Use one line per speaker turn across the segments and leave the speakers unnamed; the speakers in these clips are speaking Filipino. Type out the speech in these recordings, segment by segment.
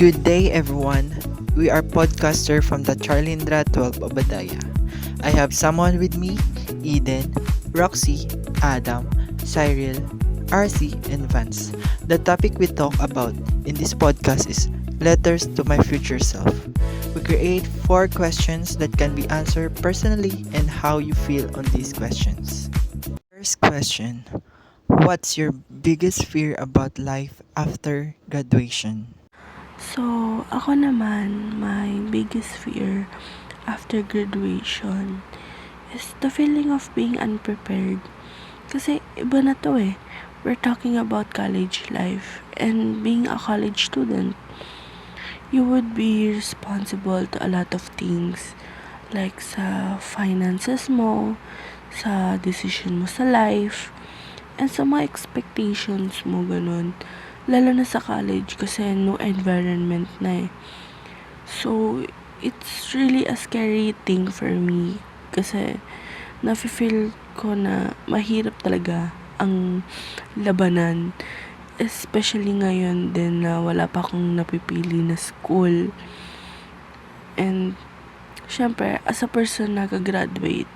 Good day, everyone. We are podcaster from the Charlindra 12 Obadaya. I have someone with me, Eden, Roxy, Adam, Cyril, RC, and Vance. The topic we talk about in this podcast is letters to my future self. We create 4 questions that can be answered personally and how you feel on these questions. First question: what's your biggest fear about life after graduation?
So, ako naman, my biggest fear after graduation is the feeling of being unprepared. Kasi iba na to eh. We're talking about college life and being a college student. You would be responsible to a lot of things like sa finances mo, sa decision mo sa life, and sa mga expectations mo, ganun. Lalo na sa college kasi no environment na eh. So, it's really a scary thing for me kasi nafe-feel ko na mahirap talaga ang labanan. Especially ngayon din na wala pa akong napipili na school. And, syempre, as a person na gagraduate,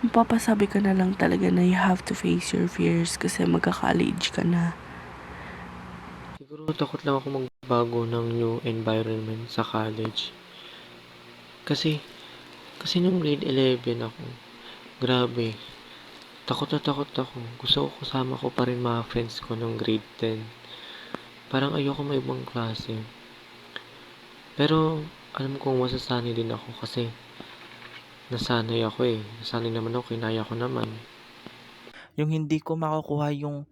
mapapasabi ka na lang talaga na you have to face your fears kasi magka-college ka na.
Siguro takot lang ako magbago ng new environment sa college. Kasi, kasi nung grade 11 ako, grabe, takot na takot ako. Gusto ko kasama ko pa rin mga friends ko nung grade 10. Parang ayoko may ibang klase. Pero, alam kong masasanay din ako kasi nasanay ako eh. Nasanay naman ako, kinaya ko naman.
Yung hindi ko makukuha yung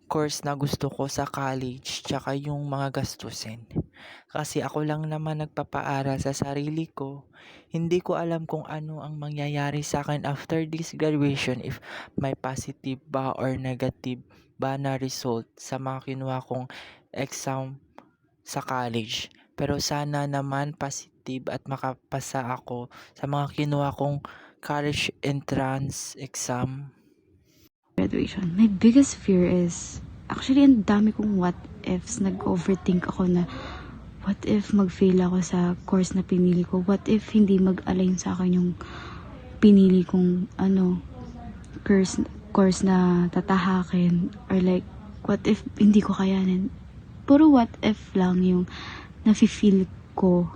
course na gusto ko sa college tsaka yung mga gastusin. Kasi ako lang naman nagpapaaral sa sarili ko. Hindi ko alam kung ano ang mangyayari sa akin after this graduation, if may positive ba or negative ba na result sa mga kinuha kong exam sa college. Pero sana naman positive at makapasa ako sa mga kinuha kong college entrance exam.
Graduation. My biggest fear is, actually, ang dami kong what ifs. Nag-overthink ako na, what if mag-fail ako sa course na pinili ko? What if hindi mag-align sa akin yung pinili kong, course na tatahakin? Or like, what if hindi ko kayanin? Puro what if lang yung nafe-feel ko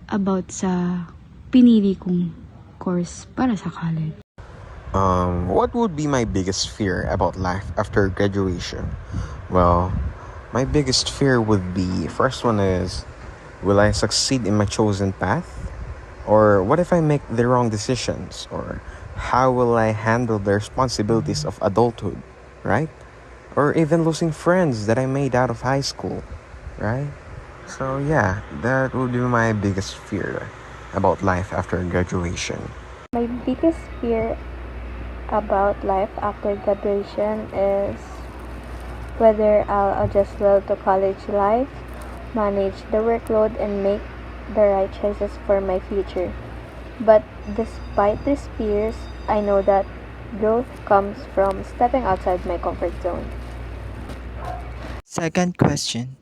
about sa pinili kong course para sa college.
What would be my biggest fear about life after graduation? Well, my biggest fear would be, first one is, will I succeed in my chosen path? Or what if I make the wrong decisions? Or how will I handle the responsibilities of adulthood, right? Or even losing friends that I made out of high school, right? So yeah, that would be my biggest fear about life after graduation.
My biggest fear about life after graduation is whether I'll adjust well to college life, manage the workload, and make the right choices for my future. But despite these fears, I know that growth comes from stepping outside my comfort zone.
Second question: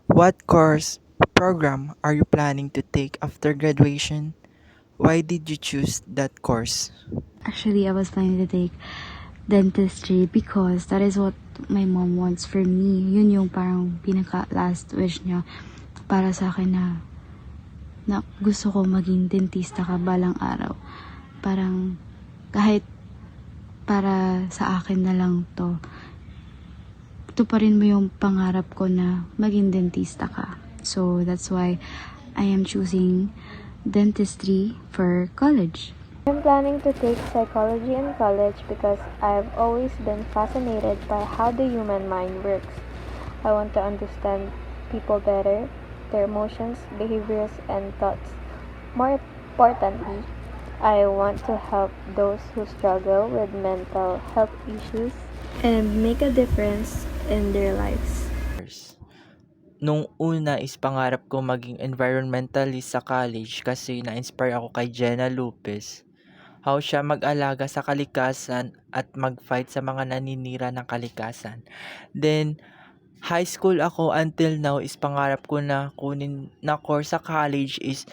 what course program are you planning to take after graduation? Why did you choose that course?
Actually, I was planning to take dentistry because that is what my mom wants for me. Yun yung parang pinaka last wish niya para sa akin na gusto ko maging dentista ka balang araw. Parang kahit para sa akin na lang to, tuparin mo yung pangarap ko na maging dentista ka. So that's why I am choosing dentistry for college.
I'm planning to take psychology in college because I've always been fascinated by how the human mind works. I want to understand people better, their emotions, behaviors, and thoughts. More importantly, I want to help those who struggle with mental health issues and make a difference in their lives.
Nung una is pangarap ko maging environmentalist sa college kasi na-inspire ako kay Jenna Lopez. How siya mag-alaga sa kalikasan at mag-fight sa mga naninira ng kalikasan. Then, High school ako until now is pangarap ko na kunin na course sa college is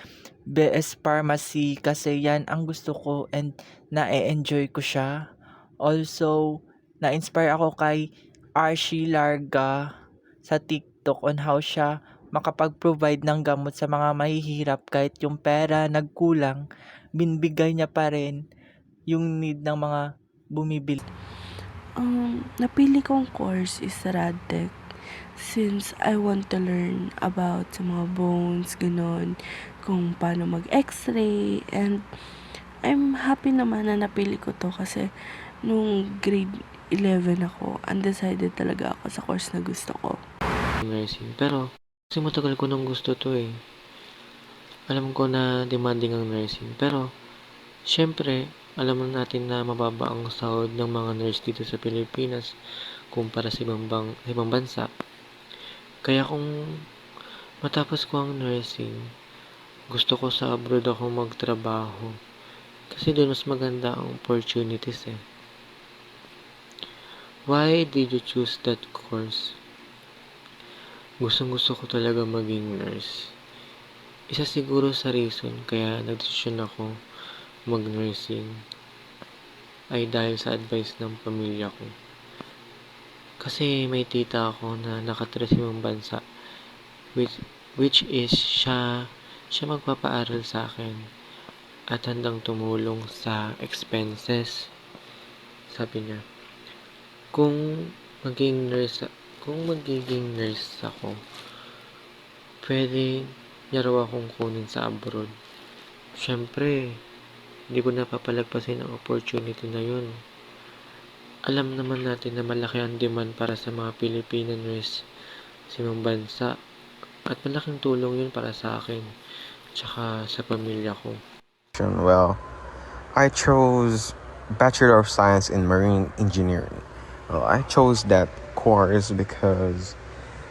BS Pharmacy kasi yan ang gusto ko and na-enjoy ko siya. Also, na-inspire ako kay Archie Larga sa TikTok on how siya makapag-provide ng gamot sa mga mahihirap kahit yung pera nagkulang, binbigay niya pa rin yung need ng mga bumibili.
Napili kong course is RadTech since I want to learn about sa mga bones, ganon, kung paano mag-x-ray, and I'm happy naman na napili ko to kasi nung grade 11 ako, undecided talaga ako sa course na gusto ko.
Nursing. Pero, kasi matagal ko nang gusto to eh. Alam ko na demanding ang nursing. Pero, syempre, alam natin na mababa ang sahod ng mga nurse dito sa Pilipinas kumpara sa ibang bansa. Kaya kung matapos ko ang nursing, gusto ko sa abroad ako magtrabaho. Kasi doon mas maganda ang opportunities eh. Why did you choose that course? Gustong-gusto ko talaga maging nurse. Isa siguro sa reason kaya nagdesisyon ako mag-nursing ay dahil sa advice ng pamilya ko. Kasi may tita ako na nakatira sa ibang bansa which is siya magpapaaral sa akin at handang tumulong sa expenses. Sabi niya, kung magiging nurse ako, pwede niya raw akong kunin sa abroad. Siyempre, hindi ko napapalagpasin ang opportunity na yun. Alam naman natin na malaki ang demand para sa mga Filipino nurse sa ibang bansa. At malaking tulong yun para sa akin, tsaka sa pamilya ko.
Well, I chose Bachelor of Science in Marine Engineering. Well, I chose that course because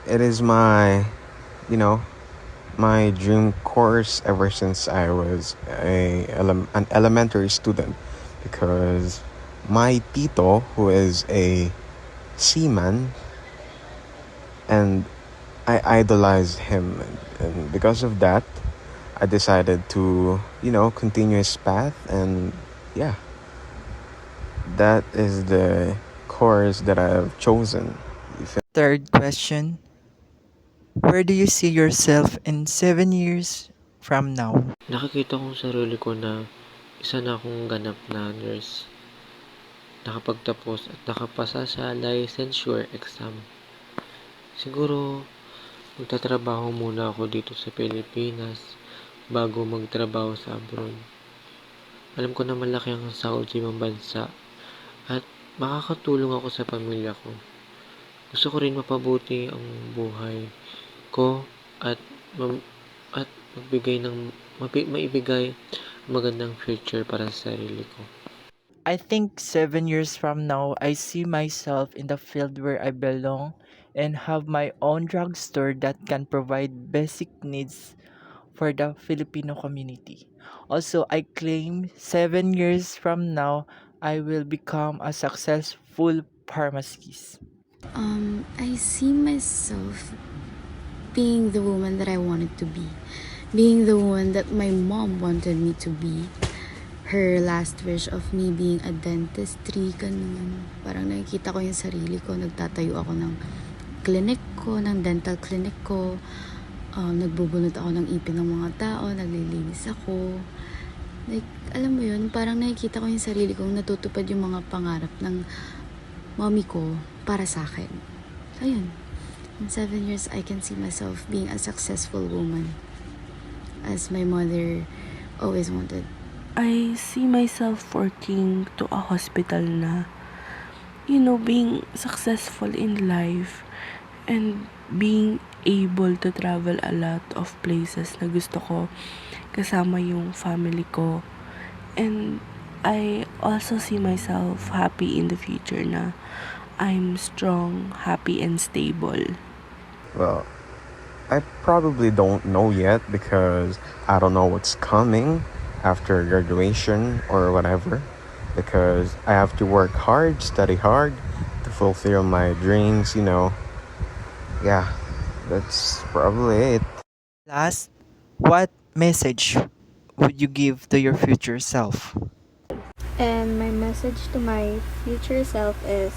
it is my dream course ever since I was an elementary student, because my tito, who is a seaman, and I idolized him, and because of that I decided to continue his path, and yeah, that is the course that I have chosen.
Third question, where do you see yourself in 7 years from now?
Nakikita kong sarili ko na isa na akong ganap na nurse. Nakapagtapos at nakapasa sa licensure exam. Siguro, magtatrabaho muna ako dito sa Pilipinas bago magtrabaho sa abroad. Alam ko na malaki ang sahod sa ibang bansa at makakatulong ako sa pamilya ko. Gusto ko rin mapabuti ang buhay ko at maibigay magandang future para sa sarili ko.
I think 7 years from now, I see myself in the field where I belong and have my own drugstore that can provide basic needs for the Filipino community. Also, I claim 7 years from now, I will become a successful pharmacist.
I see myself being the woman that I wanted to be. Being the woman that my mom wanted me to be. Her last wish of me being a dentistry, ganun. Parang nakikita ko yung sarili ko, nagtatayo ako ng clinic ko, ng dental clinic ko. Nagbubunot ako ng ipin ng mga tao, naglilinis ako. Like, alam mo yun, parang nakikita ko yung sarili kong natutupad yung mga pangarap ng mommy ko para sa akin. Ayun. In 7 years, I can see myself being a successful woman, as my mother always wanted.
I see myself working to a hospital na, being successful in life and being able to travel a lot of places na gusto ko kasama yung family ko. And I also see myself happy in the future na I'm strong, happy, and stable.
Well, I probably don't know yet because I don't know what's coming after graduation or whatever, because I have to work hard, study hard to fulfill my dreams, Yeah, that's probably it.
Last, what message would you give to your future self?
And my message to my future self is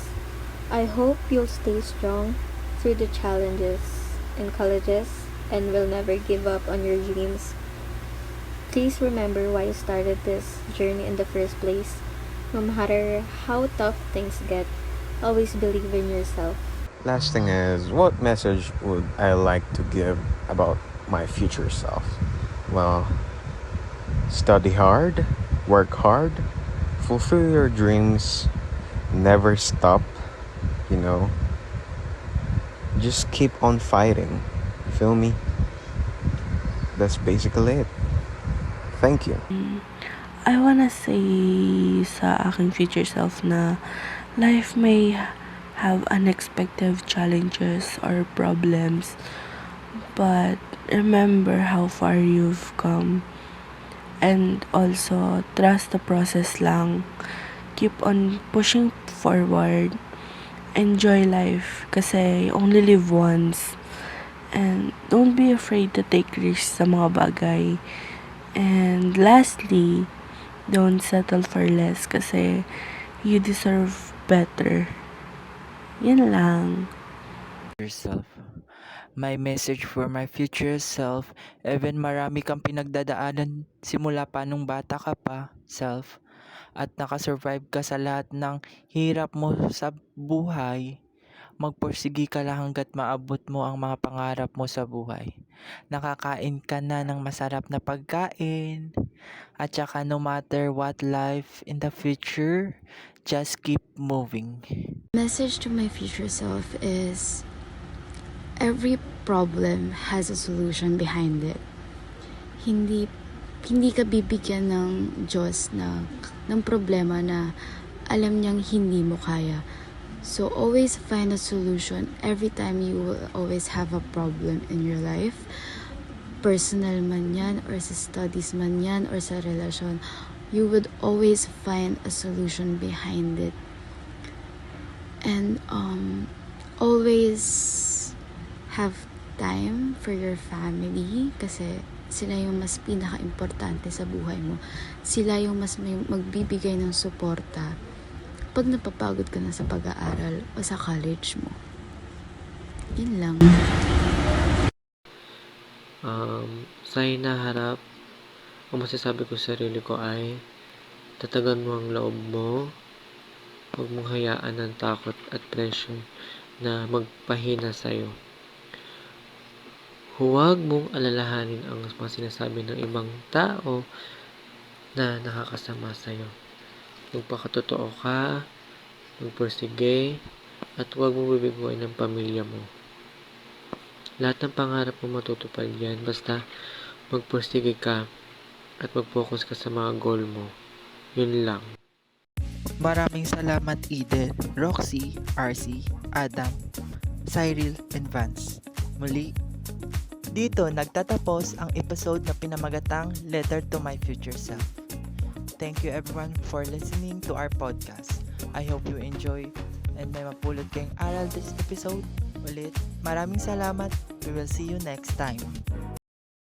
I hope you'll stay strong through the challenges in colleges and will never give up on your dreams. Please remember why you started this journey in the first place. No matter how tough things get, always believe in yourself.
Last thing is, what message would I like to give about my future self? Well, study hard, work hard, fulfill your dreams, never stop, you know. Just keep on fighting. Feel me? That's basically it. Thank you.
I wanna say sa aking future self na life may have unexpected challenges or problems, but remember how far you've come, and also trust the process lang. Keep on pushing forward. Enjoy life kasi you only live once. And don't be afraid to take risks sa mga bagay. And lastly, don't settle for less kasi you deserve better. Yun lang.
Yourself. My message for my future self, even marami kang pinagdadaanan simula pa nung bata ka pa, self, at nakasurvive ka sa lahat ng hirap mo sa buhay, magpursige ka lang hanggat maabot mo ang mga pangarap mo sa buhay. Nakakain ka na ng masarap na pagkain, at saka no matter what life in the future, just keep moving.
Message to my future self is every problem has a solution behind it. Hindi hindi ka bibigyan ng Diyos ng problema na alam niyang hindi mo kaya. So always find a solution every time you will always have a problem in your life. Personal man yan or sa studies man yan or sa relasyon, you would always find a solution behind it. And always have time for your family kasi sila yung mas pinaka-importante sa buhay mo. Sila yung mas may magbibigay ng suporta pag napapagod ka na sa pag-aaral o sa college mo. Yun lang.
Sa hinaharap, ang masasabi ko sa sarili ko ay tatagan mo ang loob mo. Huwag mong hayaan ng takot at pressure na magpahina sa'yo. Huwag mong alalahanin ang mga sinasabi ng ibang tao na nakakasama sa'yo. Magpakatotoo ka, magpursige, at huwag mong bibiguin ang pamilya mo. Lahat ng pangarap mo matutupad yan, basta magpursige ka at mag-focus ka sa mga goal mo. Yun lang.
Maraming salamat Eden, Roxy, RC, Adam, Cyril, and Vance. Muli, dito nagtatapos ang episode na pinamagatang Letter to My Future Self. Thank you everyone for listening to our podcast. I hope you enjoy and may mapulot kayong aral this episode. Ulit, maraming salamat. We will see you next time.